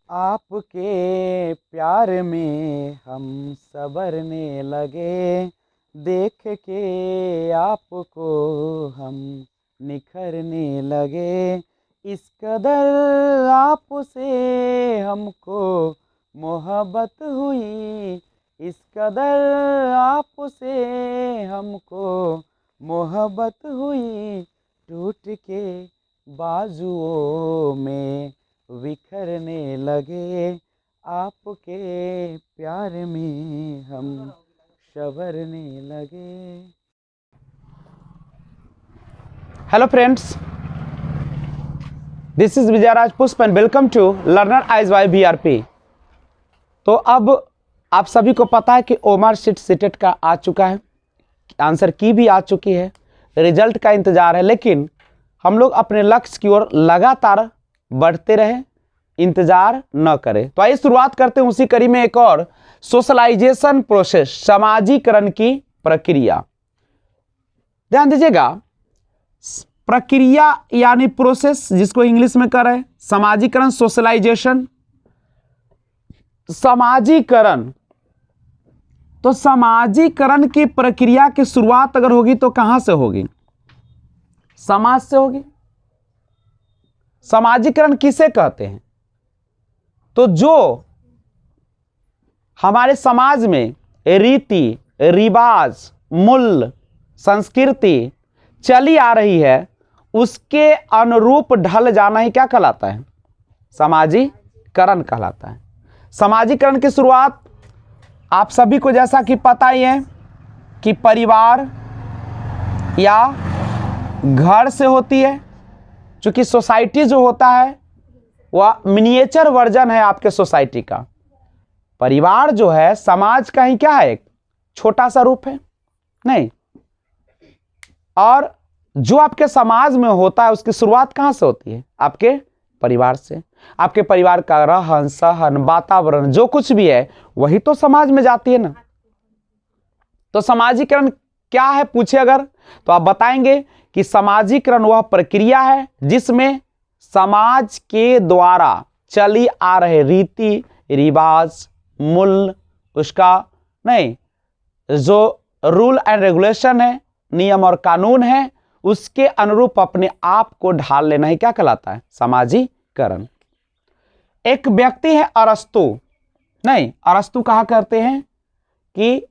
आपके प्यार में हम संवरने लगे, देख के आपको हम निखरने लगे। इस कदर आपसे हमको मोहब्बत हुई, इस कदर आपसे हमको मोहब्बत हुई। टूट के बाजुओं में बिखरने लगे, आपके प्यार में हम संवरने लगे। Hello friends, this is Vijayraj Pushp and welcome to learner eyes Y VRP। तो अब आप सभी को पता है कि ओमर शीट सीटेट का आ चुका है, आंसर की भी आ चुकी है, रिजल्ट का इंतजार है, लेकिन हम लोग अपने लक्ष्य की ओर लगातार बढ़ते रहे, इंतजार न करें। तो आइए शुरुआत करते हैं उसी कड़ी में एक और सोशलाइजेशन प्रोसेस, समाजीकरण की प्रक्रिया। ध्यान दीजिएगा, प्रक्रिया यानी प्रोसेस, जिसको इंग्लिश में कर रहे हैं समाजीकरण, सोशलाइजेशन, समाजीकरण। तो समाजीकरण की प्रक्रिया की शुरुआत अगर होगी तो कहां से होगी? समाज से होगी। समाजीकरण किसे कहते हैं? तो जो हमारे समाज में रीति रिवाज, मूल्य, संस्कृति चली आ रही है, उसके अनुरूप ढल जाना ही क्या कहलाता है? समाजीकरण कहलाता है। समाजीकरण की शुरुआत आप सभी को जैसा कि पता ही है कि परिवार या घर से होती है। क्योंकि सोसाइटी जो होता है वह मिनिएचर वर्जन है आपके सोसाइटी का। परिवार जो है समाज का ही क्या है, एक छोटा सा रूप है, नहीं। और जो आपके समाज में होता है उसकी शुरुआत कहां से होती है? आपके परिवार से। आपके परिवार का रहन सहन, वातावरण, जो कुछ भी है वही तो समाज में जाती है ना। तो समाजीकरण क्या है पूछे अगर, तो आप बताएंगे कि समाजीकरण वह प्रक्रिया है जिसमें समाज के द्वारा चली आ रहे रीति रिवाज, मूल्य, उसका नहीं, जो रूल एंड रेगुलेशन है, नियम और कानून है, उसके अनुरूप अपने आप को ढाल लेना ही क्या कहलाता है? समाजीकरण। एक व्यक्ति है अरस्तु, नहीं, अरस्तु कहा करते हैं कि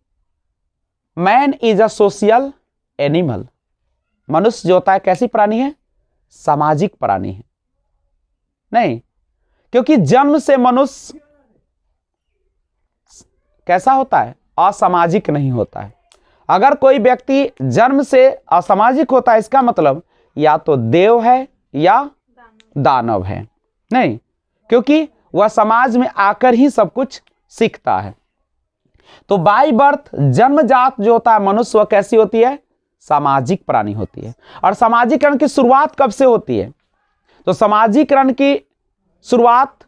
man is a social animal. मनुष्य जो होता है कैसी प्राणी है? सामाजिक प्राणी है, नहीं। क्योंकि जन्म से मनुष्य कैसा होता है? असामाजिक नहीं होता है। अगर कोई व्यक्ति जन्म से असामाजिक होता है, इसका मतलब या तो देव है या दानव है, नहीं। क्योंकि वह समाज में आकर ही सब कुछ सीखता है। तो बाय बर्थ जन्मजात जो होता है मनुष्य, वह कैसी होती है? सामाजिक प्राणी होती है। और समाजीकरण की शुरुआत कब से होती है? तो समाजीकरण की शुरुआत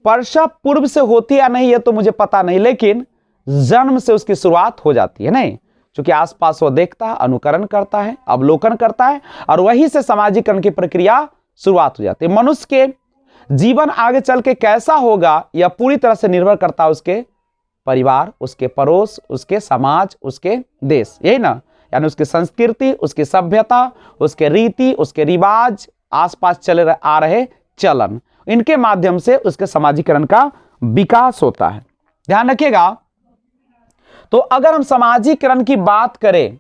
प्रसव पूर्व से होती या नहीं ये तो मुझे पता नहीं, लेकिन जन्म से उसकी शुरुआत हो जाती है, नहीं। क्योंकि आसपास वो देखता है, अनुकरण करता है, अवलोकन करता है, और वहीं से समाजीकरण की प्रक्रिया शुरुआत हो जाती है। मनुष्य के जीवन आगे चल के कैसा होगा यह पूरी तरह से निर्भर करता है उसके परिवार, उसके पड़ोस, उसके समाज, उसके देश, यही ना, यानी उसकी संस्कृति, उसकी सभ्यता, उसके रीति, उसके रिवाज, आसपास चले आ रहे चलन, इनके माध्यम से उसके समाजीकरण का विकास होता है। ध्यान रखिएगा। तो अगर हम समाजीकरण की बात करें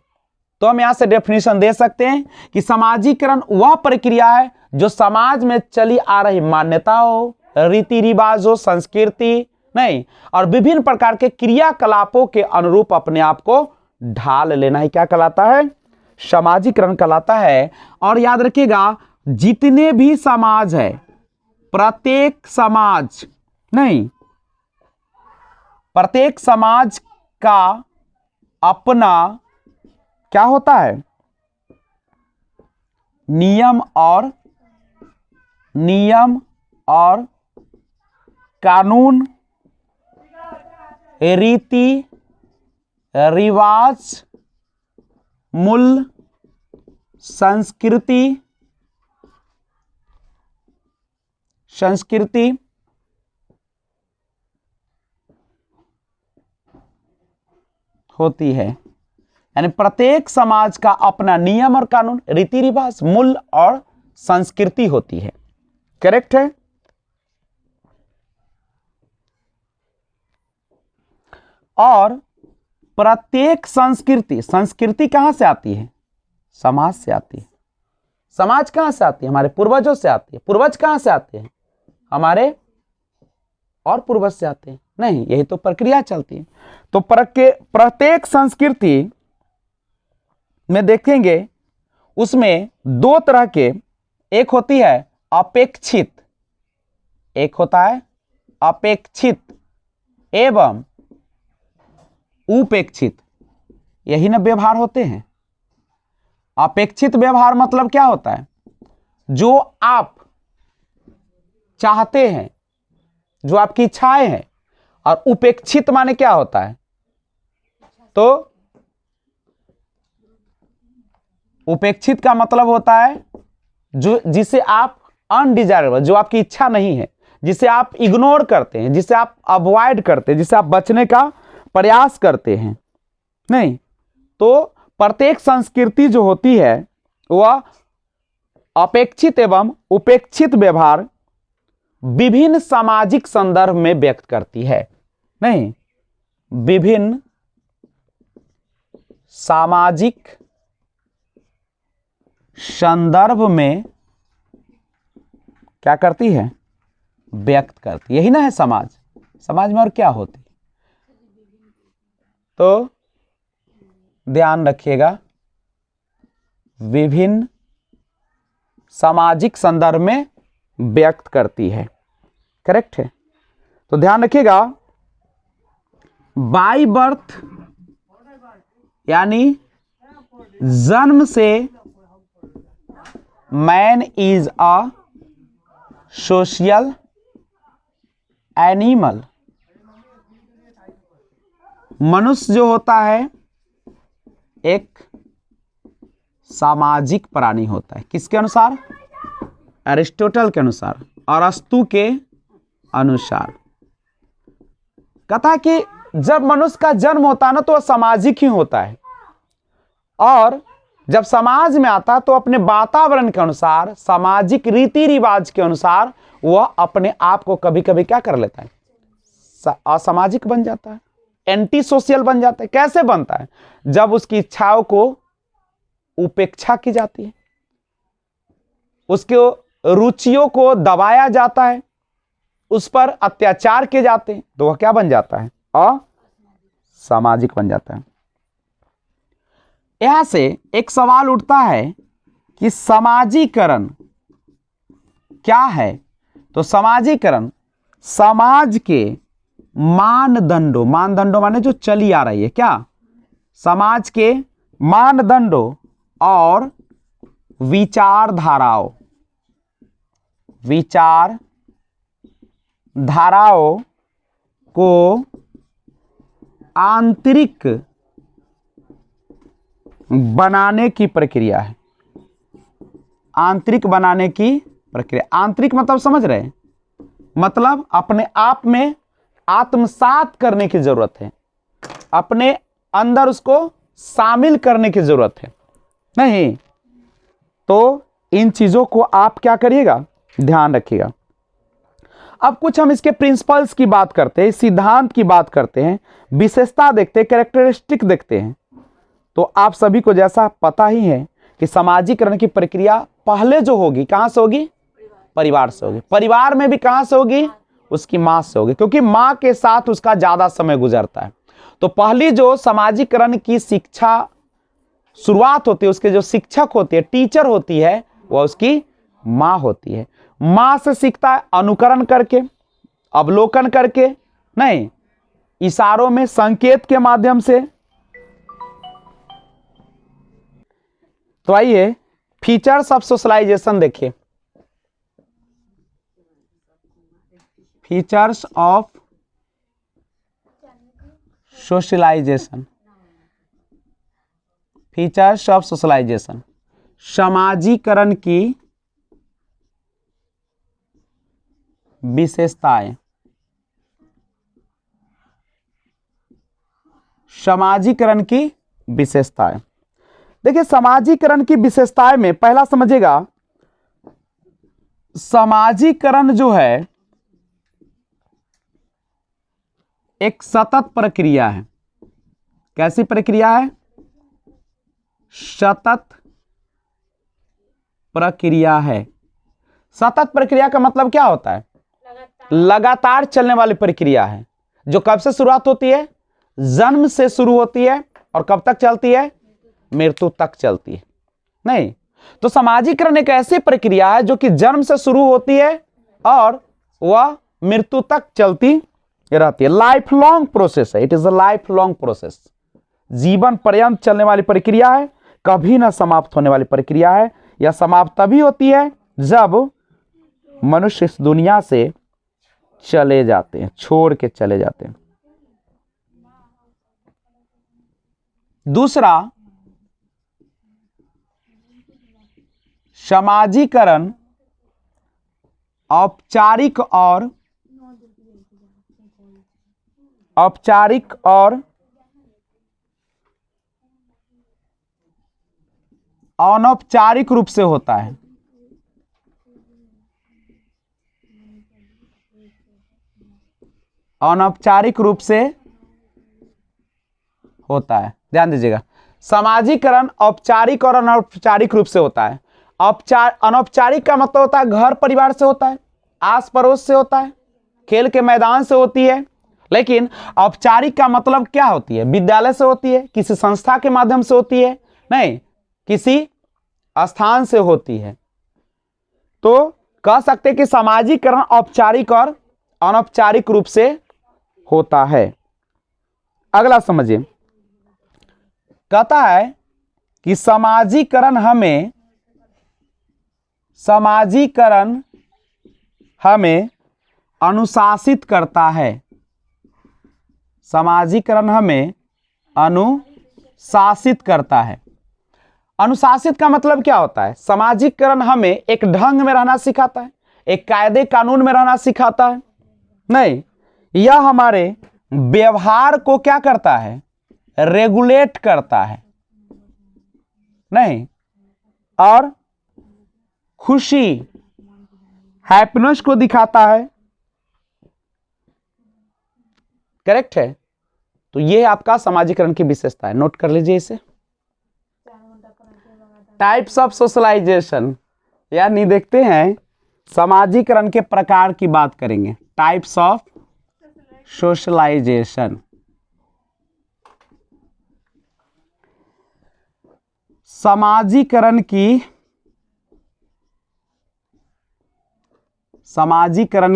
तो हम यहां से डेफिनेशन दे सकते हैं कि समाजीकरण वह प्रक्रिया है जो समाज में चली आ रही मान्यताओं, रीति रिवाजों, संस्कृति, नहीं, और विभिन्न प्रकार के क्रियाकलापों के अनुरूप अपने आप को ढाल लेना ही क्या कहलाता है? समाजीकरण कहलाता है। और याद रखिएगा, जितने भी समाज है, प्रत्येक समाज, नहीं, प्रत्येक समाज का अपना क्या होता है? नियम और कानून, रीति रिवाज, मूल्य, संस्कृति होती है, यानी प्रत्येक समाज का अपना नियम और कानून, रीति रिवाज, मूल्य और संस्कृति होती है। करेक्ट है। और प्रत्येक संस्कृति, संस्कृति कहां से आती है? समाज से आती है। समाज कहां से आती है? हमारे पूर्वजों से आती है। पूर्वज कहां से आते हैं? हमारे और पूर्वज से आते हैं। नहीं, यही तो प्रक्रिया चलती है। तो प्रत्येक संस्कृति में देखेंगे उसमें दो तरह के, एक होती है अपेक्षित, एक होता है अपेक्षित एवं उपेक्षित। यही ना व्यवहार होते हैं। अपेक्षित व्यवहार मतलब क्या होता है? जो आप चाहते हैं, जो आपकी इच्छाएं हैं। और उपेक्षित माने क्या होता है? तो उपेक्षित का मतलब होता है जो जिसे आप अनडिजायरेबल, जो आपकी इच्छा नहीं है, जिसे आप इग्नोर करते हैं, जिसे आप अवॉइड करते हैं, जिसे आप बचने का प्रयास करते हैं। नहीं, तो प्रत्येक संस्कृति जो होती है वह अपेक्षित एवं उपेक्षित व्यवहार विभिन्न सामाजिक संदर्भ में व्यक्त करती है। नहीं, विभिन्न सामाजिक संदर्भ में क्या करती है? व्यक्त करती। यही ना है समाज। समाज में और क्या होती? तो ध्यान रखिएगा, विभिन्न सामाजिक संदर्भ में व्यक्त करती है। करेक्ट है। तो ध्यान रखिएगा, बाय बर्थ यानी जन्म से man is a social animal. मनुष्य जो होता है एक सामाजिक प्राणी होता है। किसके अनुसार? अरिस्टोटल के अनुसार, अरस्तु के अनुसार। कहता है कि जब मनुष्य का जन्म होता है ना तो वह सामाजिक ही होता है, और जब समाज में आता है तो अपने वातावरण के अनुसार, सामाजिक रीति रिवाज के अनुसार वह अपने आप को कभी कभी क्या कर लेता है? असामाजिक बन जाता है, एंटी सोशल बन जाता है। कैसे बनता है? जब उसकी इच्छाओं को उपेक्षा की जाती है, उसके रुचियों को दबाया जाता है, उस पर अत्याचार किए जाते हैं, तो वह क्या बन जाता है? असामाजिक बन जाता है। यहां से एक सवाल उठता है कि समाजीकरण क्या है? तो समाजीकरण समाज के मानदंडों, मानदंडों माने जो चली आ रही है, क्या? समाज के मानदंडों और विचारधाराओं, विचारधाराओं को आंतरिक बनाने की प्रक्रिया है। आंतरिक बनाने की प्रक्रिया। आंतरिक मतलब समझ रहे हैं? मतलब अपने आप में आत्मसात करने की जरूरत है, अपने अंदर उसको शामिल करने की जरूरत है। नहीं तो इन चीजों को आप क्या करिएगा? ध्यान रखिएगा। अब कुछ हम इसके प्रिंसिपल्स की बात करते हैं, सिद्धांत की बात करते हैं, विशेषता देखते हैं, कैरेक्टरिस्टिक देखते हैं। तो आप सभी को जैसा पता ही है कि समाजीकरण की प्रक्रिया पहले जो होगी कहां से होगी? परिवार से होगी। परिवार में भी कहां से होगी? उसकी मां से होगी, क्योंकि मां के साथ उसका ज्यादा समय गुजरता है। तो पहली जो समाजीकरण की शिक्षा शुरुआत होती है, उसके जो शिक्षक होती है, टीचर होती है, वह उसकी मां होती है। मां से सीखता है अनुकरण करके, अवलोकन करके, नहीं इशारों में, संकेत के माध्यम से। तो आइए फीचर्स ऑफ सोशलाइजेशन देखिए। Features of socialisation, features of socialisation, समाजीकरण की विशेषताएं। समाजीकरण की विशेषताएं। देखिए समाजीकरण की विशेषताएं में पहला समझिएगा, समाजीकरण जो है एक सतत प्रक्रिया है। कैसी प्रक्रिया है? सतत प्रक्रिया है। सतत प्रक्रिया का मतलब क्या होता है? लगातार चलने वाली प्रक्रिया है, जो कब से शुरुआत होती है? जन्म से शुरू होती है और कब तक चलती है? मृत्यु तक चलती है। नहीं, तो समाजीकरण एक ऐसी प्रक्रिया है जो कि जन्म से शुरू होती है और वह मृत्यु तक चलती रहती है। लाइफ लॉन्ग प्रोसेस है। It is a life long process. जीवन पर्यंत चलने वाली प्रक्रिया है, कभी ना समाप्त होने वाली प्रक्रिया है। यह समाप्त तभी होती है जब मनुष्य इस दुनिया से चले जाते हैं, छोड़ के चले जाते हैं। दूसरा, समाजीकरण औपचारिक और अनौपचारिक रूप से होता है। अनौपचारिक रूप से होता है। ध्यान दीजिएगा, समाजीकरण औपचारिक और अनौपचारिक रूप से होता है। अनौपचारिक का मतलब होता है घर परिवार से होता है, आस पड़ोस से होता है, खेल के मैदान से होती है। लेकिन औपचारिक का मतलब क्या होती है? विद्यालय से होती है, किसी संस्था के माध्यम से होती है, नहीं किसी स्थान से होती है। तो कह सकते हैं कि समाजीकरण औपचारिक और अनौपचारिक रूप से होता है। अगला समझिए, कहता है कि समाजीकरण हमें अनुशासित करता है। समाजीकरण हमें अनुशासित करता है। अनुशासित का मतलब क्या होता है? समाजीकरण हमें एक ढंग में रहना सिखाता है, एक कायदे कानून में रहना सिखाता है। नहीं, यह हमारे व्यवहार को क्या करता है? रेगुलेट करता है। नहीं, और खुशी, हैप्पीनेस को दिखाता है। करेक्ट है। तो ये आपका समाजीकरण की विशेषता है। नोट कर लीजिए इसे। टाइप्स ऑफ सोशलाइजेशन, यानी देखते हैं समाजीकरण के प्रकार की बात करेंगे। Types of socialisation. समाजीकरण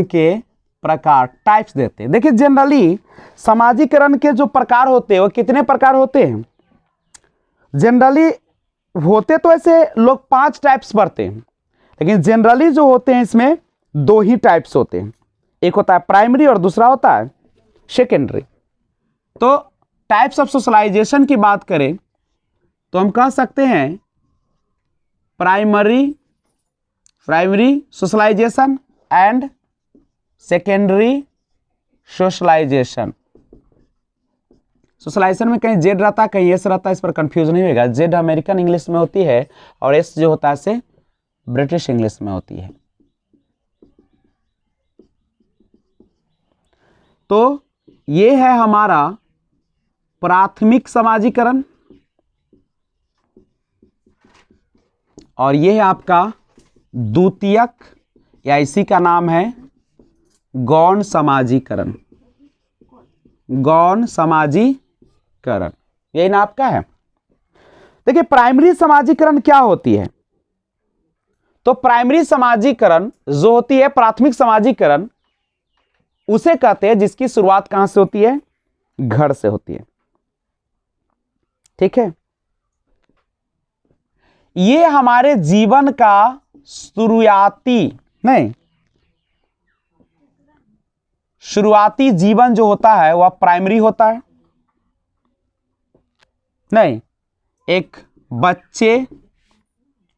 के प्रकार, टाइप्स देते हैं। देखिए जनरली समाजीकरण के जो प्रकार होते हैं वो कितने प्रकार होते हैं? जनरली होते तो ऐसे लोग 5 टाइप्स पढ़ते हैं, लेकिन जनरली जो होते हैं इसमें 2 ही टाइप्स होते हैं। एक होता है प्राइमरी और दूसरा होता है सेकेंडरी। तो टाइप्स ऑफ सोशलाइजेशन की बात करें तो हम कह सकते हैं primary socialisation and secondary socialisation. Socialisation में कहीं जेड रहता है, कहीं एस रहता है, इस पर कंफ्यूज नहीं होगा। जेड अमेरिकन इंग्लिश में होती है और एस जो होता है से ब्रिटिश इंग्लिश में होती है। तो ये है हमारा प्राथमिक समाजीकरण और ये है आपका द्वितीयक, या इसी का नाम है गौण समाजीकरण। गौण समाजीकरण यही ना आपका है। देखिए प्राइमरी समाजीकरण क्या होती है? तो प्राइमरी समाजीकरण जो होती है, प्राथमिक समाजीकरण उसे कहते हैं जिसकी शुरुआत कहां से होती है? घर से होती है। ठीक है, ये हमारे जीवन का शुरुआती जीवन जो होता है वह प्राइमरी होता है। नहीं, एक बच्चे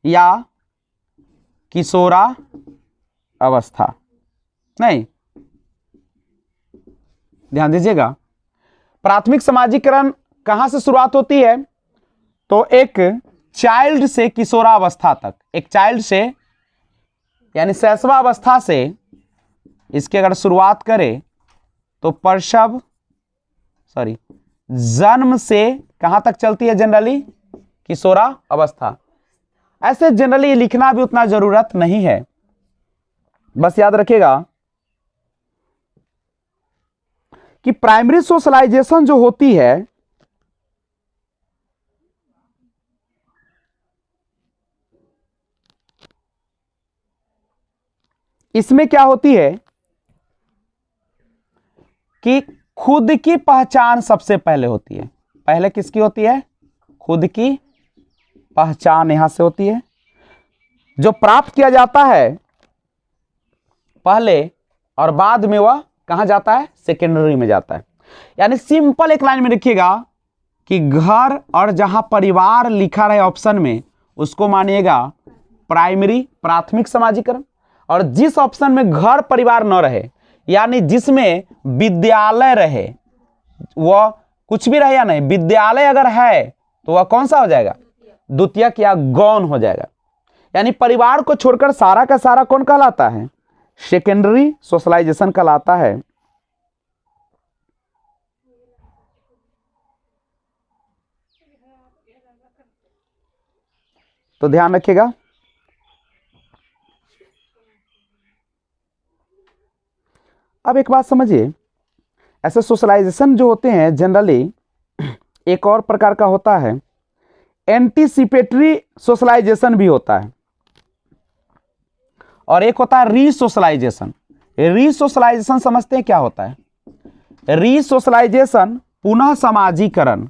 या किशोरा अवस्था। नहीं, ध्यान दीजिएगा, प्राथमिक समाजीकरण कहां से शुरुआत होती है? तो एक चाइल्ड से किशोरावस्था तक, एक चाइल्ड से यानी शैशवावस्था से इसकी अगर शुरुआत करें तो प्रसव जन्म से कहां तक चलती है? जनरली किशोरा अवस्था। ऐसे जनरली लिखना भी उतना जरूरत नहीं है, बस याद रखिएगा कि प्राइमरी सोशलाइजेशन जो होती है इसमें क्या होती है कि खुद की पहचान सबसे पहले होती है। पहले किसकी होती है? खुद की पहचान यहां से होती है, जो प्राप्त किया जाता है पहले, और बाद में वह कहां जाता है? सेकेंडरी में जाता है। यानी सिंपल एक लाइन में लिखिएगा कि घर और जहां परिवार लिखा रहे ऑप्शन में, उसको मानिएगा प्राइमरी, प्राथमिक समाजीकरण। और जिस ऑप्शन में घर परिवार न रहे, यानी जिसमें विद्यालय रहे, वह कुछ भी रहे या नहीं, विद्यालय अगर है तो वह कौन सा हो जाएगा? द्वितीयक या गौण हो जाएगा। यानी परिवार को छोड़कर सारा का सारा कौन कहलाता है? सेकेंडरी सोशलाइजेशन कहलाता है। तो ध्यान रखिएगा, अब एक बात समझिए, ऐसे सोशलाइजेशन जो होते हैं जनरली एक और प्रकार का होता है, एंटीसिपेटरी सोशलाइजेशन भी होता है, और एक होता है रीसोशलाइजेशन। रीसोशलाइजेशन समझते हैं क्या होता है? रीसोशलाइजेशन पुनः समाजीकरण,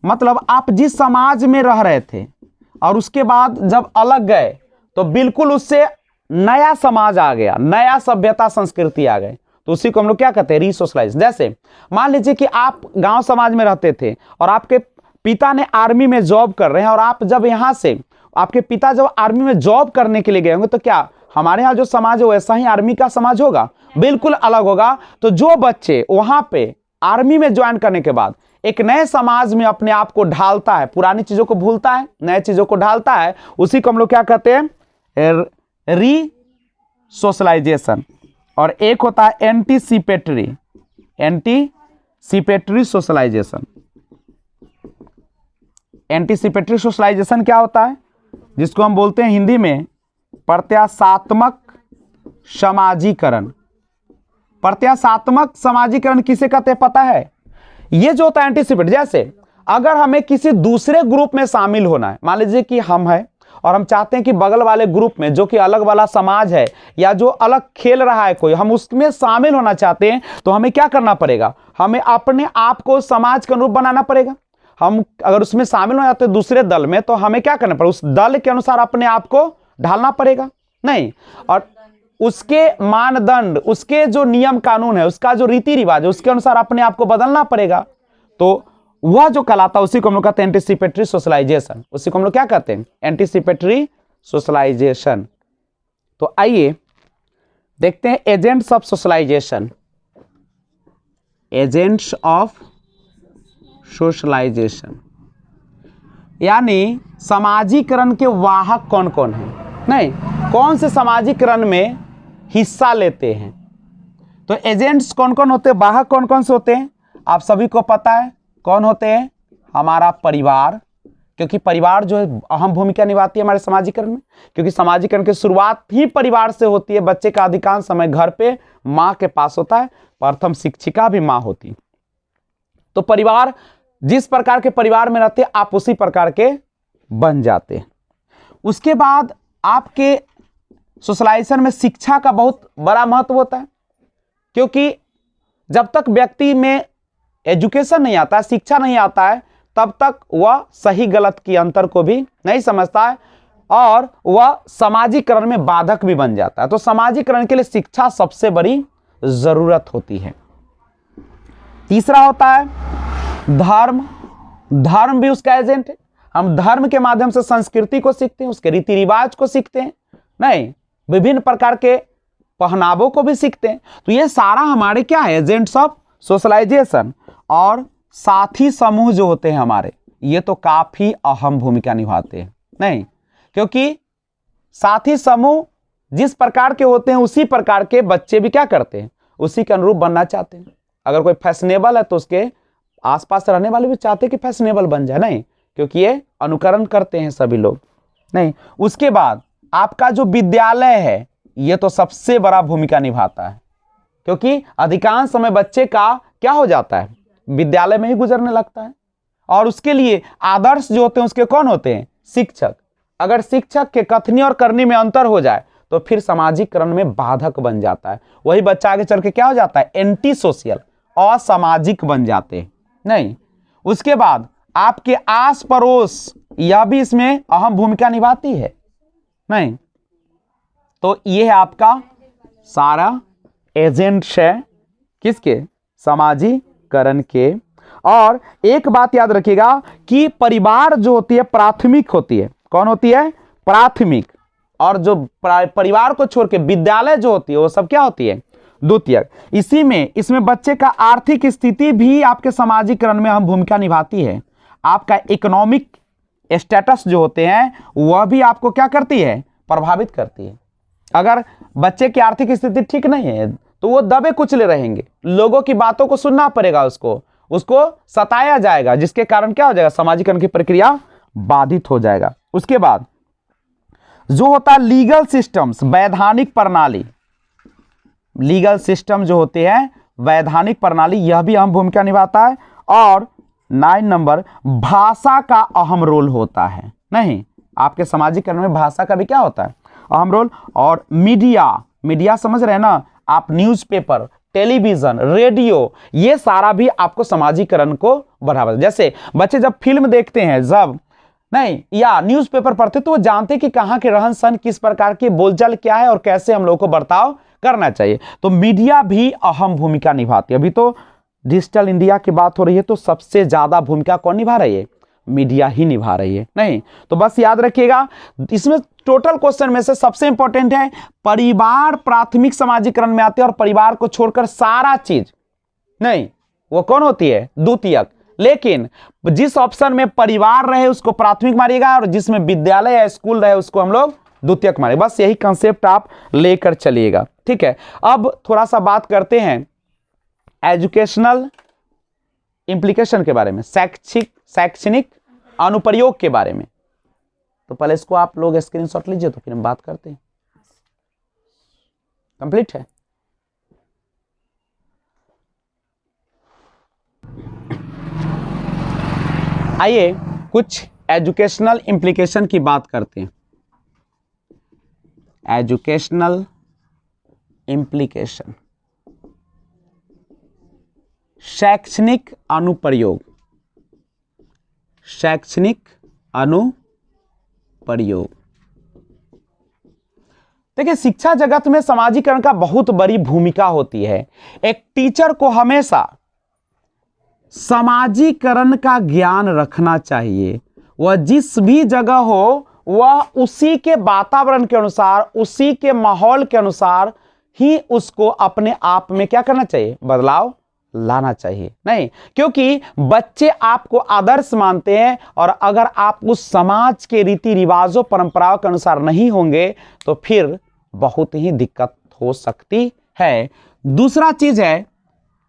मतलब आप जिस समाज में रह रहे थे और उसके बाद जब अलग गए तो बिल्कुल उससे नया समाज आ गया, नया सभ्यता संस्कृति आ गए, तो उसी को हम लोग क्या कहते हैं? रीसोशलाइज। जैसे मान लीजिए कि आप गांव समाज में रहते थे और आपके पिता ने आर्मी में जॉब कर रहे हैं, और आप जब यहां से, आपके पिता जब आर्मी में जॉब करने के लिए गए होंगे, तो क्या हमारे यहाँ जो समाज है वैसा ही आर्मी का समाज होगा? बिल्कुल अलग होगा। तो जो बच्चे वहां पे आर्मी में ज्वाइन करने के बाद एक नए समाज में अपने आप को ढालता है, पुरानी चीजों को भूलता है, नए चीजों को ढालता है, उसी को हम लोग क्या कहते हैं? री सोशलाइजेशन। और एक होता है anticipatory, anticipatory socialisation. Anticipatory socialisation क्या होता है? जिसको हम बोलते हैं हिंदी में प्रत्याशात्मक समाजीकरण। प्रत्याशात्मक समाजीकरण किसे कहते हैं पता है? ये जो होता है एंटीसिपेट, जैसे अगर हमें किसी दूसरे ग्रुप में शामिल होना है, मान लीजिए कि हम हैं और हम चाहते हैं कि बगल वाले ग्रुप में जो कि अलग वाला समाज है या जो अलग खेल रहा है कोई, हम उसमें शामिल होना चाहते हैं, तो हमें क्या करना पड़ेगा? हमें अपने आप को समाज के अनुरूप बनाना पड़ेगा। हम अगर उसमें शामिल हो जाते हैं दूसरे दल में, तो हमें क्या करना पड़ेगा? उस दल के अनुसार अपने आप को ढालना पड़ेगा, नहीं? और उसके मानदंड, उसके जो नियम कानून है, उसका जो रीति रिवाज है, उसके अनुसार अपने आप को बदलना पड़ेगा। तो वह जो कहलाता है उसी को हम लोग कहते हैं एंटीसिपेटरी सोशलाइजेशन। उसी को हम लोग क्या कहते हैं? Anticipatory socialisation. तो आइए देखते हैं agents of socialisation. Agents of socialisation यानी समाजीकरण के वाहक कौन कौन हैं, नहीं, कौन से समाजीकरण में हिस्सा लेते हैं। तो एजेंट्स कौन कौन होते हैं, वाहक कौन कौन से होते हैं? आप सभी को पता है कौन होते हैं? हमारा परिवार, क्योंकि परिवार जो है अहम भूमिका निभाती है हमारे समाजीकरण में, क्योंकि समाजीकरण की शुरुआत ही परिवार से होती है। बच्चे का अधिकांश समय घर पे माँ के पास होता है, प्रथम शिक्षिका भी माँ होती है। तो परिवार, जिस प्रकार के परिवार में रहते हैं आप उसी प्रकार के बन जाते हैं। उसके बाद आपके सोशलाइजेशन में शिक्षा का बहुत बड़ा महत्व होता है, क्योंकि जब तक व्यक्ति में एजुकेशन नहीं आता है, शिक्षा नहीं आता है, तब तक वह सही गलत की अंतर को भी नहीं समझता है और वह समाजीकरण में बाधक भी बन जाता है। तो समाजीकरण के लिए शिक्षा सबसे बड़ी जरूरत होती है। तीसरा होता है धर्म। धर्म भी उसका एजेंट है। हम धर्म के माध्यम से संस्कृति को सीखते हैं, उसके रीति रिवाज को सीखते हैं, नहीं, विभिन्न प्रकार के पहनावों को भी सीखते हैं। तो ये सारा हमारे क्या है? Agents of socialisation. और साथी समूह जो होते हैं हमारे, ये तो काफी अहम भूमिका निभाते हैं, नहीं? क्योंकि साथी समूह जिस प्रकार के होते हैं उसी प्रकार के बच्चे भी क्या करते हैं, उसी के अनुरूप बनना चाहते हैं। अगर कोई फैशनेबल है तो उसके आसपास रहने वाले भी चाहते हैं कि फैशनेबल बन जाए, नहीं? क्योंकि ये अनुकरण करते हैं सभी लोग, नहीं? उसके बाद आपका जो विद्यालय है ये तो सबसे बड़ा भूमिका निभाता है, क्योंकि अधिकांश समय बच्चे का क्या हो जाता है, विद्यालय में ही गुजरने लगता है। और उसके लिए आदर्श जो होते हैं उसके कौन होते हैं, शिक्षक। अगर शिक्षक के कथनी और करनी में अंतर हो जाए तो फिर सामाजिकरण में बाधक बन जाता है। वही बच्चा आगे चल के क्या हो जाता है, एंटी सोशल, असामाजिक बन जाते हैं, नहीं? उसके बाद आपके आस पड़ोस, यह भी इसमें अहम भूमिका निभाती है, नहीं? तो यह है आपका सारा एजेंट्स है किसके, सामाजिकरण के। और एक बात याद रखिएगा कि परिवार जो होती है प्राथमिक होती है। कौन होती है, प्राथमिक। और जो परिवार को छोड़ के विद्यालय जो होती है वो सब क्या होती है, द्वितीयक। इसमें बच्चे का आर्थिक स्थिति भी आपके सामाजिकरण में अहम भूमिका निभाती है। आपका इकोनॉमिक स्टेटस जो होते हैं वह भी आपको क्या करती है, प्रभावित करती है। अगर बच्चे की आर्थिक स्थिति ठीक नहीं है तो वो दबे कुचले रहेंगे, लोगों की बातों को सुनना पड़ेगा, उसको सताया जाएगा, जिसके कारण क्या हो जाएगा, सामाजिकरण की प्रक्रिया बाधित हो जाएगा। उसके बाद जो होता है लीगल सिस्टम्स, वैधानिक प्रणाली, लीगल सिस्टम जो होते हैं वैधानिक प्रणाली, यह भी अहम भूमिका निभाता है। और 9 नंबर, भाषा का अहम रोल होता है, नहीं? आपके सामाजिकरण में भाषा का भी क्या होता है, अहम रोल। और मीडिया समझ रहे हैं ना आप, न्यूज़पेपर, टेलीविजन, रेडियो, ये सारा भी आपको सामाजिकरण को बढ़ावा। जैसे बच्चे जब फिल्म देखते हैं जब, नहीं, या न्यूज़पेपर पढ़ते तो वो जानते कि कहाँ के रहन सहन, किस प्रकार की बोलचाल क्या है और कैसे हम लोगों को बर्ताव करना चाहिए। तो मीडिया भी अहम भूमिका निभाती है। अभी तो डिजिटल इंडिया की बात हो रही है तो सबसे ज्यादा भूमिका कौन निभा रही है, मीडिया ही निभा रही है, नहीं? तो बस याद रखिएगा इसमें टोटल क्वेश्चन में से सबसे इंपॉर्टेंट है परिवार प्राथमिक सामाजिकरण में आते हैं और परिवार को छोड़कर सारा चीज, नहीं, वो कौन होती है, द्वितीयक। लेकिन जिस ऑप्शन में परिवार रहे उसको प्राथमिक मारिएगा और जिसमें विद्यालय या स्कूल रहे उसको हम लोग द्वितीयक मारे। बस यही कंसेप्ट आप लेकर चलिएगा, ठीक है? अब थोड़ा सा बात करते हैं एजुकेशनल इंप्लीकेशन के बारे में, शैक्षणिक अनुप्रयोग के बारे में। तो पहले इसको आप लोग स्क्रीनशॉट लीजिए तो फिर हम बात करते हैं। कंप्लीट है? आइए कुछ एजुकेशनल इंप्लीकेशन की बात करते हैं। एजुकेशनल इंप्लीकेशन, शैक्षणिक अनुप्रयोग, शैक्षणिक अनुप्रयोग। देखिए शिक्षा जगत में सामाजिकरण का बहुत बड़ी भूमिका होती है। एक टीचर को हमेशा सामाजिकरण का ज्ञान रखना चाहिए। वह जिस भी जगह हो वह उसी के वातावरण के अनुसार, उसी के माहौल के अनुसार ही उसको अपने आप में क्या करना चाहिए, बदलाव लाना चाहिए, नहीं? क्योंकि बच्चे आपको आदर्श मानते हैं और अगर आप उस समाज के रीति रिवाजों परंपराओं के अनुसार नहीं होंगे तो फिर बहुत ही दिक्कत हो सकती है। दूसरा चीज है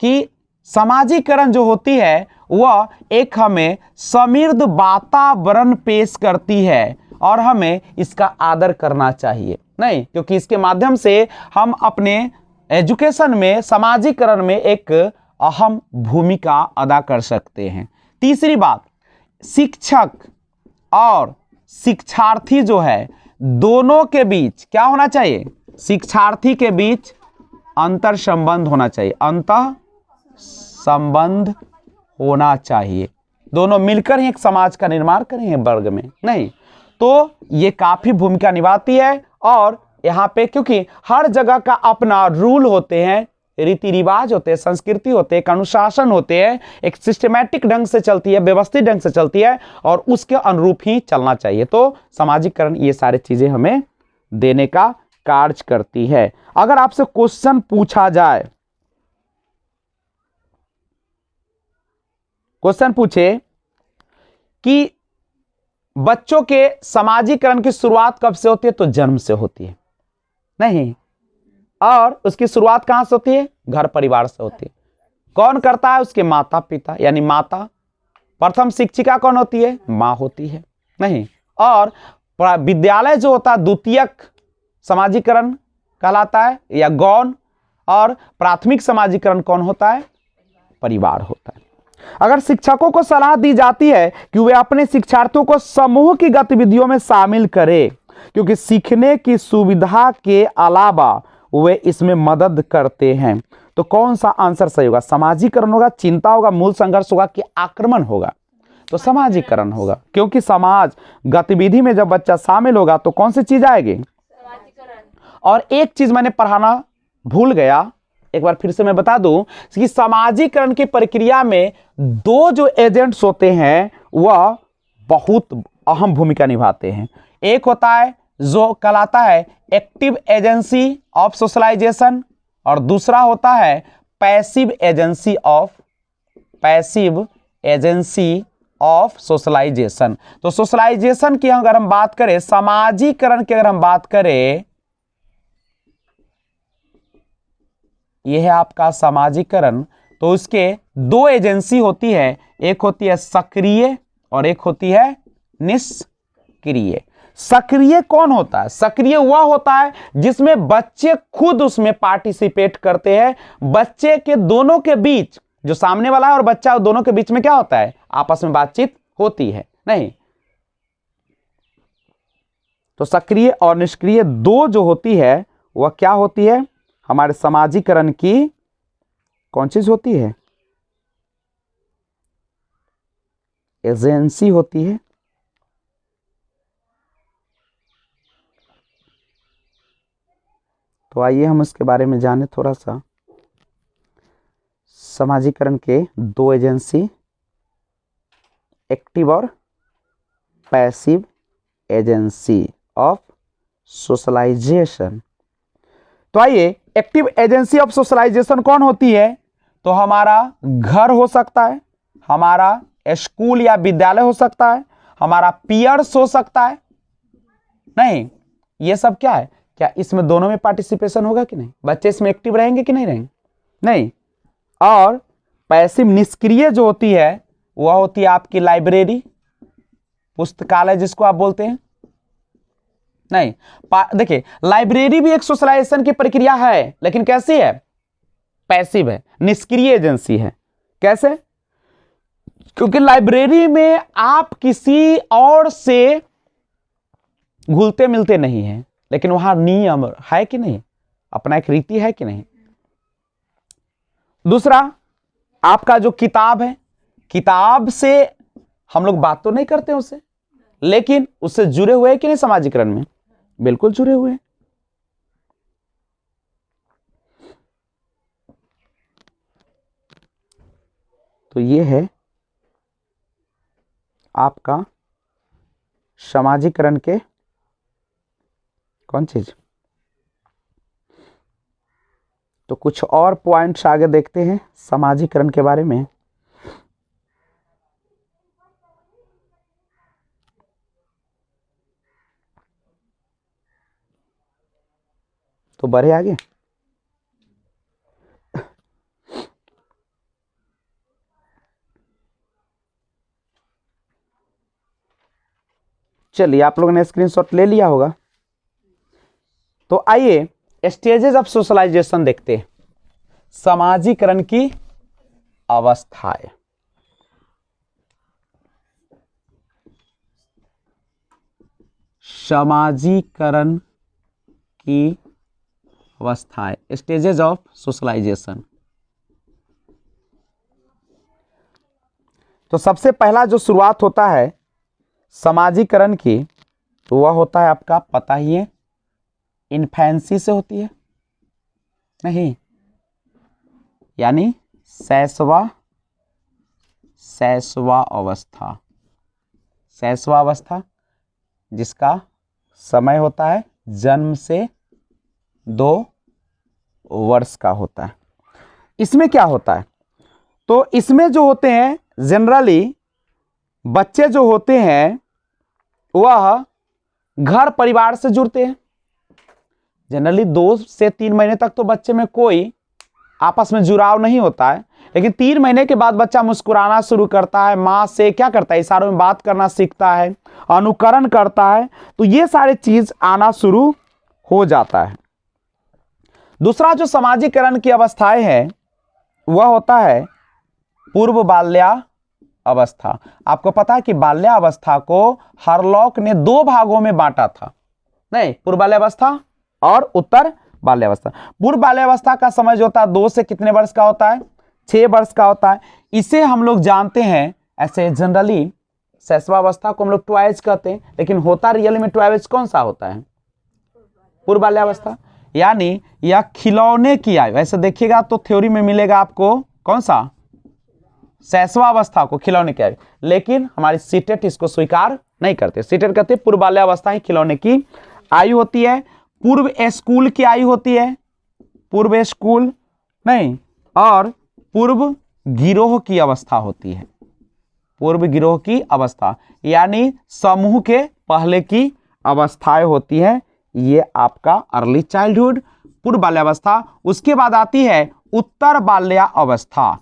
कि सामाजिकरण जो होती है वह एक हमें समृद्ध वातावरण पेश करती है और हमें इसका आदर करना चाहिए, नहीं? क्योंकि इसके माध्यम से हम अपने एजुकेशन में सामाजिकरण में एक अहम भूमिका अदा कर सकते हैं। तीसरी बात, शिक्षक और शिक्षार्थी जो है दोनों के बीच क्या होना चाहिए, शिक्षार्थी के बीच अंतर संबंध होना चाहिए, अंतः संबंध होना चाहिए। दोनों मिलकर ही एक समाज का निर्माण करेंगे वर्ग में, नहीं? तो ये काफी भूमिका निभाती है। और यहाँ पे क्योंकि हर जगह का अपना रूल होते हैं, रीति रिवाज होते हैं, संस्कृति होते हैं, एक अनुशासन होते हैं, एक सिस्टमैटिक ढंग से चलती है, व्यवस्थित ढंग से चलती है और उसके अनुरूप ही चलना चाहिए। तो सामाजिकरण ये सारी चीजें हमें देने का कार्य करती है। अगर आपसे क्वेश्चन पूछा जाए क्वेश्चन पूछे कि बच्चों के समाजीकरण की शुरुआत कब से होती है, तो जन्म से होती है। नहीं, और उसकी शुरुआत कहां से होती है, घर परिवार से होती है। कौन करता है, उसके माता पिता, यानी माता। प्रथम शिक्षिका कौन होती है, मां होती है। नहीं, और विद्यालय जो होता है द्वितीयक समाजीकरण कहलाता है या गौण, और प्राथमिक समाजीकरण कौन होता है, परिवार होता है। अगर शिक्षकों को सलाह दी जाती है कि वे अपने शिक्षार्थियों को समूह की गतिविधियों में शामिल करें, क्योंकि सीखने की सुविधा के अलावा वे इसमें मदद करते हैं, तो कौन सा आंसर सही होगा, समाजीकरण होगा, चिंता होगा, मूल संघर्ष होगा कि आक्रमण होगा, तो समाजीकरण होगा। क्योंकि समाज गतिविधि में जब बच्चा शामिल होगा तो कौन सी चीज आएगी, और एक चीज मैंने पढ़ाना भूल गया, एक बार फिर से मैं बता दूं कि समाजीकरण की प्रक्रिया में दो जो एजेंट्स होते हैं वह बहुत अहम भूमिका निभाते हैं। एक होता है जो कहलाता है एक्टिव एजेंसी ऑफ सोशलाइजेशन, और दूसरा होता है पैसिव एजेंसी ऑफ सोशलाइजेशन। तो सोशलाइजेशन की अगर हम बात करें, समाजीकरण की अगर हम बात करें, यह है आपका समाजीकरण, तो उसके दो एजेंसी होती है, एक होती है सक्रिय और एक होती है निष्क्रिय। सक्रिय कौन होता है, सक्रिय वह होता है जिसमें बच्चे खुद उसमें पार्टिसिपेट करते हैं। बच्चे के दोनों के बीच, जो सामने वाला है और बच्चा, दोनों के बीच में क्या होता है, आपस में बातचीत होती है। नहीं, तो सक्रिय और निष्क्रिय दो जो होती है वह क्या होती है, हमारे समाजीकरण की कौन चीज होती है, एजेंसी होती है। तो आइए हम इसके बारे में जाने थोड़ा सा। समाजीकरण के दो एजेंसी, एक्टिव और पैसिव एजेंसी ऑफ सोशलाइजेशन। तो आइए, एक्टिव एजेंसी ऑफ सोशलाइजेशन कौन होती है, तो हमारा घर हो सकता है, हमारा स्कूल या विद्यालय हो सकता है, हमारा पीयर्स हो सकता है। नहीं, ये सब क्या है, क्या इसमें दोनों में पार्टिसिपेशन होगा कि नहीं, बच्चे इसमें एक्टिव रहेंगे कि नहीं रहेंगे, नहीं। और पैसिव निष्क्रिय जो होती है वह होती है आपकी लाइब्रेरी, पुस्तकालय जिसको आप बोलते हैं। नहीं, देखिए लाइब्रेरी भी एक सोशलाइजेशन की प्रक्रिया है, लेकिन कैसी है, पैसिव है, निष्क्रिय एजेंसी है। कैसे, क्योंकि लाइब्रेरी में आप किसी और से घुलते मिलते नहीं हैं, लेकिन वहां नियम है कि नहीं, अपना एक रीति है कि नहीं। दूसरा, आपका जो किताब है, किताब से हम लोग बात तो नहीं करते उससे, लेकिन उससे जुड़े हुए हैं कि नहीं समाजीकरण में, बिल्कुल जुड़े हुए हैं। तो ये है आपका समाजीकरण के कौन चीज। तो कुछ और पॉइंट्स आगे देखते हैं समाजीकरण के बारे में। तो बढ़े आगे। चलिए, आप लोगों ने स्क्रीनशॉट ले लिया होगा। तो आइए स्टेजेस ऑफ सोशलाइजेशन देखते हैं, समाजीकरण की अवस्थाएं। समाजीकरण की अवस्थाएं, स्टेजेस ऑफ सोशलाइजेशन। तो सबसे पहला जो शुरुआत होता है समाजीकरण की, तो वह होता है आपका, पता ही है, इन्फेंसी से होती है, नहीं, यानी शैशवावस्था, जिसका समय होता है जन्म से 2 वर्ष का होता है। इसमें क्या होता है, तो इसमें जो होते हैं जनरली बच्चे जो होते हैं वह घर परिवार से जुड़ते हैं। जनरली 2 से 3 महीने तक तो बच्चे में कोई आपस में जुड़ाव नहीं होता है, लेकिन 3 महीने के बाद बच्चा मुस्कुराना शुरू करता है, माँ से क्या करता है, इशारों में बात करना सीखता है, अनुकरण करता है, तो ये सारे चीज आना शुरू हो जाता है। दूसरा जो सामाजिकरण की अवस्थाएं हैं वह होता है पूर्व बाल्या अवस्था। आपको पता है कि बाल्यावस्था को हरलॉक ने 2 भागों में बांटा था, नहीं, पूर्व बाल्यावस्था और उत्तर बाल्यावस्था। पूर्व बाल्यावस्था का समय जो होता है 2 से कितने वर्ष का होता है, 6 वर्ष का होता है। इसे हम लोग जानते हैं, ऐसे जनरली शैशवावस्था को हम लोग ट्वाइज कहते हैं, लेकिन होता रियल में ट्वाइज कौन सा होता है, पूर्व बाल्यावस्था। यानी यह खिलौने की आयु, ऐसे देखिएगा तो थ्योरी में मिलेगा आपको कौन सा, शैशवावस्था को खिलौने की आयु, लेकिन हमारी सीटेट इसको स्वीकार नहीं करते। सीटेट कहते हैं पूर्व बाल्यावस्था ही खिलौने की आयु होती है। पूर्व स्कूल की आयु होती है, पूर्व स्कूल नहीं, और पूर्व गिरोह की अवस्था होती है, पूर्व गिरोह की अवस्था, यानी समूह के पहले की अवस्थाएं होती है। ये आपका अर्ली चाइल्डहुड, पूर्व बाल्यावस्था। उसके बाद आती है उत्तर बाल्यावस्था।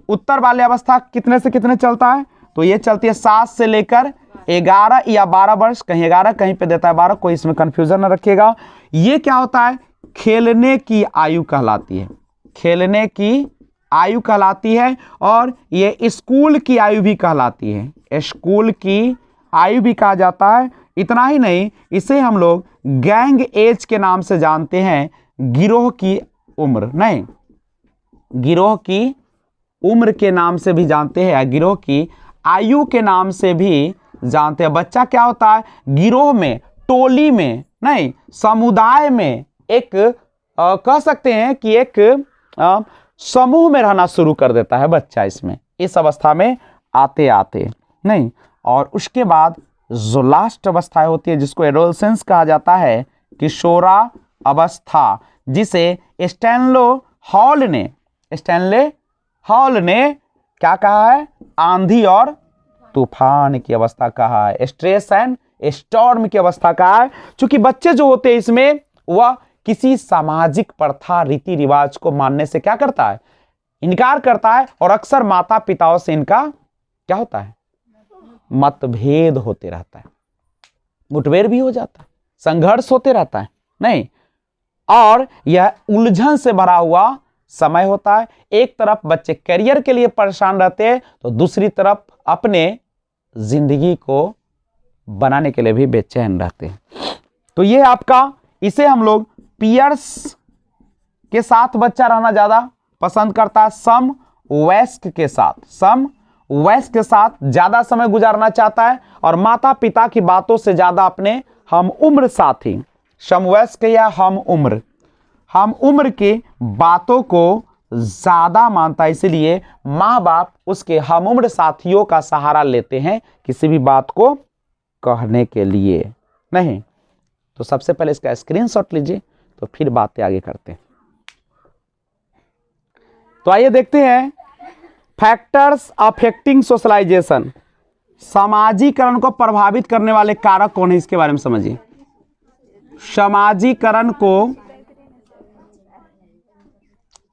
उत्तर बाल्यावस्था कितने से कितने चलता है, तो ये चलती है 7 से लेकर 11 या 12 वर्ष, कहीं 11 कहीं पे देता है 12, कोई इसमें कंफ्यूजन न रखिएगा। ये क्या होता है, खेलने की आयु कहलाती है, खेलने की आयु कहलाती है, और ये स्कूल की आयु भी कहलाती है, स्कूल की आयु भी कहा जाता है। इतना ही नहीं, इसे हम लोग गैंग एज के नाम से जानते हैं, गिरोह की उम्र, नहीं, गिरोह की उम्र के नाम से भी जानते हैं, या गिरोह की आयु के नाम से भी जानते हैं। बच्चा क्या होता है, गिरोह में, टोली में, नहीं, समुदाय में, एक कह सकते हैं कि एक समूह में रहना शुरू कर देता है बच्चा इसमें, इस अवस्था में आते आते, नहीं। और उसके बाद जो लास्ट अवस्था होती है जिसको एडोलसेंस कहा जाता है, किशोरा अवस्था, जिसे स्टैनले हॉल ने क्या कहा है, आंधी और तूफान की अवस्था कहा है, स्ट्रेस एंड स्टॉर्म की अवस्था कहा है। क्योंकि बच्चे जो होते हैं इसमें वह किसी सामाजिक प्रथा रीति रिवाज को मानने से क्या करता है, इनकार करता है, और अक्सर माता पिताओं से इनका क्या होता है, मतभेद होते रहता है, मुठभेड़ भी हो जाता है, संघर्ष होते रहता है, नहीं। और यह उलझन से भरा हुआ समय होता है। एक तरफ बच्चे करियर के लिए परेशान रहते हैं, तो दूसरी तरफ अपने जिंदगी को बनाने के लिए भी बेचैन रहते हैं। तो ये आपका, इसे हम लोग पीयर्स के साथ बच्चा रहना ज्यादा पसंद करता है, सम वयस्क के साथ ज्यादा समय गुजारना चाहता है, और माता पिता की बातों से ज्यादा अपने हम उम्र साथी, समवयस्क या हम उम्र की बातों को ज्यादा मानता है। इसलिए माँ बाप उसके हम उम्र साथियों का सहारा लेते हैं किसी भी बात को कहने के लिए, नहीं। तो सबसे पहले इसका स्क्रीनशॉट लीजिए, तो फिर बातें आगे करते हैं। तो आइए देखते हैं फैक्टर्स अफेक्टिंग सोशलाइजेशन, सामाजिकरण को प्रभावित करने वाले कारक कौन है, इसके बारे में समझिए। सामाजिकरण को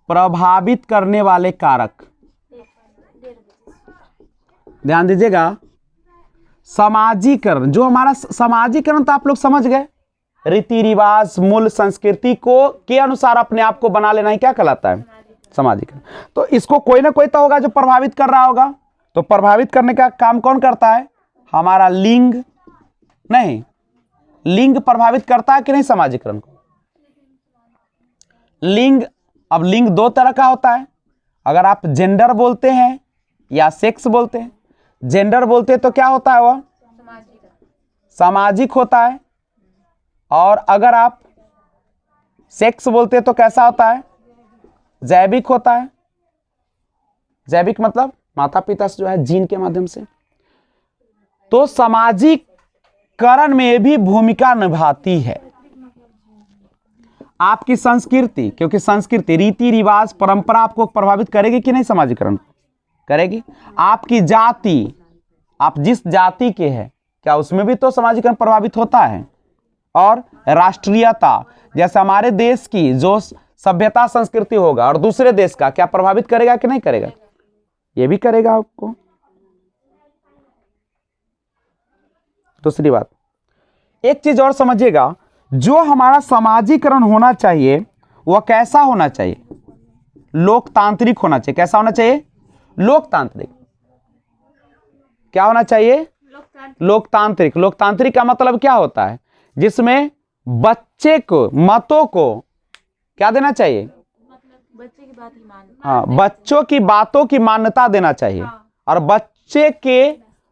प्रभावित करने वाले कारक, ध्यान दीजिएगा। समाजीकरण, जो हमारा समाजीकरण तो आप लोग समझ गए, रीति रिवाज मूल संस्कृति को के अनुसार अपने आप को बना लेना ही क्या कहलाता है, समाजीकरण। तो इसको कोई ना कोई तो होगा जो प्रभावित कर रहा होगा। तो प्रभावित करने का काम कौन करता है, हमारा लिंग, नहीं, लिंग प्रभावित करता है कि नहीं समाजीकरण को। लिंग, अब लिंग 2 तरह का होता है, अगर आप जेंडर बोलते हैं या सेक्स बोलते हैं। जेंडर बोलते हैं तो क्या होता है, वह सामाजिक होता है, और अगर आप सेक्स बोलते हैं तो कैसा होता है, जैविक होता है। जैविक मतलब माता पिता से जो है जीन के माध्यम से। तो सामाजिकरण में भी भूमिका निभाती है आपकी संस्कृति, क्योंकि संस्कृति, रीति रिवाज, परंपरा आपको प्रभावित करेगी कि नहीं समाजीकरण। करेगी। आपकी जाति, आप जिस जाति के हैं, क्या उसमें भी तो सामाजिकरण प्रभावित होता है। और राष्ट्रीयता, जैसे हमारे देश की जो सभ्यता संस्कृति होगा और दूसरे देश का, क्या प्रभावित करेगा कि नहीं करेगा? ये भी करेगा आपको। दूसरी बात, एक चीज और समझिएगा, जो हमारा समाजीकरण होना चाहिए वह कैसा होना चाहिए? लोकतांत्रिक होना चाहिए। कैसा होना चाहिए? लोकतांत्रिक। क्या होना चाहिए? लोकतांत्रिक। लोकतांत्रिक का मतलब क्या होता है? जिसमें बच्चे को, मतों को क्या देना चाहिए? बच्चे की बात ही मान, हाँ, बच्चों की बातों की मान्यता देना चाहिए। और बच्चे के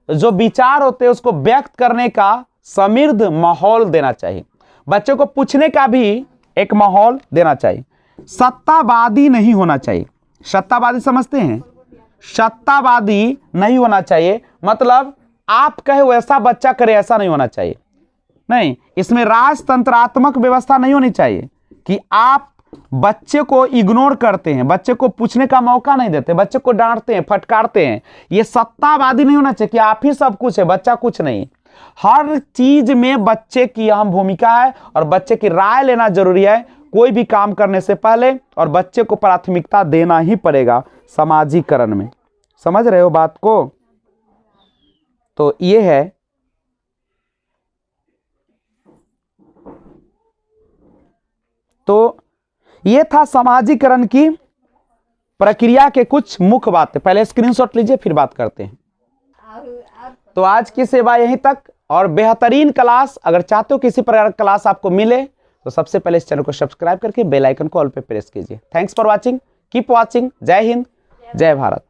जो विचार होते हैं उसको व्यक्त करने का समृद्ध माहौल देना चाहिए। बच्चों को पूछने का भी एक माहौल देना चाहिए। सत्तावादी नहीं होना चाहिए। सत्तावादी समझते हैं? सत्तावादी नहीं होना चाहिए, मतलब आप कहे वैसा बच्चा करे, ऐसा नहीं होना चाहिए। नहीं, इसमें राजतंत्रात्मक व्यवस्था नहीं होनी चाहिए कि आप बच्चे को इग्नोर करते हैं, बच्चे को पूछने का मौका नहीं देते, बच्चे को डांटते हैं, फटकारते हैं। ये सत्तावादी नहीं होना चाहिए कि आप ही सब कुछ है, बच्चा कुछ नहीं। हर चीज में बच्चे की अहम भूमिका है और बच्चे की राय लेना जरूरी है कोई भी काम करने से पहले, और बच्चे को प्राथमिकता देना ही पड़ेगा समाजीकरण में। समझ रहे हो बात को? तो ये है तो ये था समाजीकरण की प्रक्रिया के कुछ मुख्य बातें। पहले स्क्रीनशॉट लीजिए, फिर बात करते हैं। तो आज की सेवा यहीं तक, और बेहतरीन क्लास अगर चाहते हो किसी प्रकार का क्लास आपको मिले तो सबसे पहले इस चैनल को सब्सक्राइब करके बेल आइकन को ऑल पे प्रेस कीजिए। Thanks for watching, keep watching. जय हिंद, जय भारत।